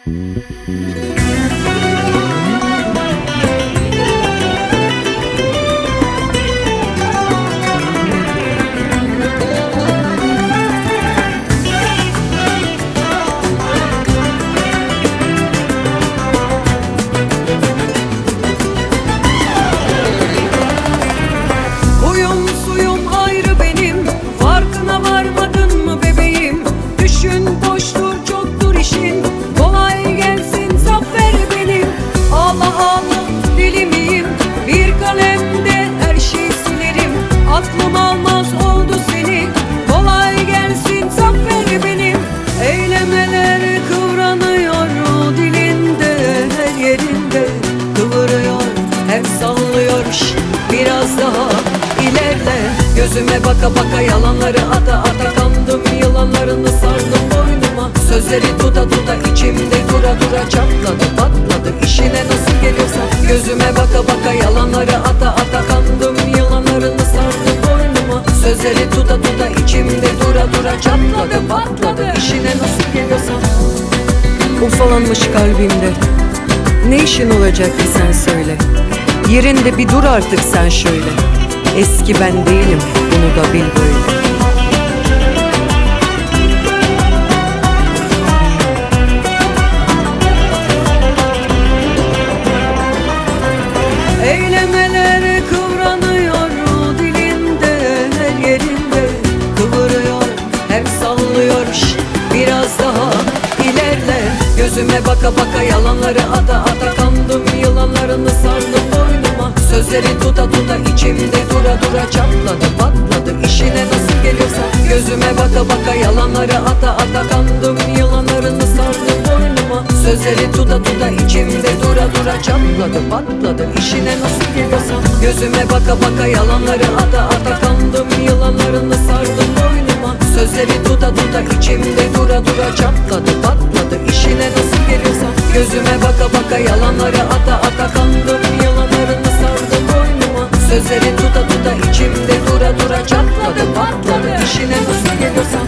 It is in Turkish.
Huyum suyum ayrı benim, farkına varmadın mı bebeğim? Düşün boştur çoktur işin, kolay gelsin zafer benim. Allah Allah deli miyim, bir kalemde her şeyi silerim. Aklım almaz oldu seni, kolay gelsin zafer benim. Eylemeler kıvranıyor dilinde, her yerinde kıvırıyor, hep sallıyor. Biraz daha ilerle, gözüme baka baka yalanları ata ata kandım, yılanlarını sardım boynuma. Sözleri tuta tuta içimde dura dura çatladı patladı, işine nasıl geliyorsa. Gözüme baka baka yalanları ata ata kandım, yılanlarını sardım boynuma. Sözleri tuta tuta içimde dura dura çatladı patladı, işine nasıl geliyorsa. Ufalanmış kalbimde, ne işin olacak ki sen söyle. Yerinde bir dur artık sen şöyle. Eski ben değilim, bunu da bil böyle. Eylemeler kıvranıyor dilinde, her yerinde kıvırıyor, hep sallıyor. Biraz daha ilerle, gözüme baka baka yalanları ata ata kandım, yılanlarını sardım boynuma. Sözleri tuta tuta içimde dura dura çatladı patladı, işine nasıl geliyorsa. Gözüme baka baka yalanları ata ata kandım, yılanlarını sardım boynuma. Sözleri tuta tuta içimde dura dura çatladı patladı, işine nasıl geliyorsa. Gözüme baka baka yalanları ata ata kandım, yılanlarını sardım boynuma. Sözleri tuta tuta içimde dura dura çatladı patladı, işine nasıl geliyorsa. Gözüme baka baka yalanları ata ata kandım, yılanlarını sardım boynuma. Sözleri tuta tuta içimde dura dura çatladı patladı, işine nasıl geliyorsa.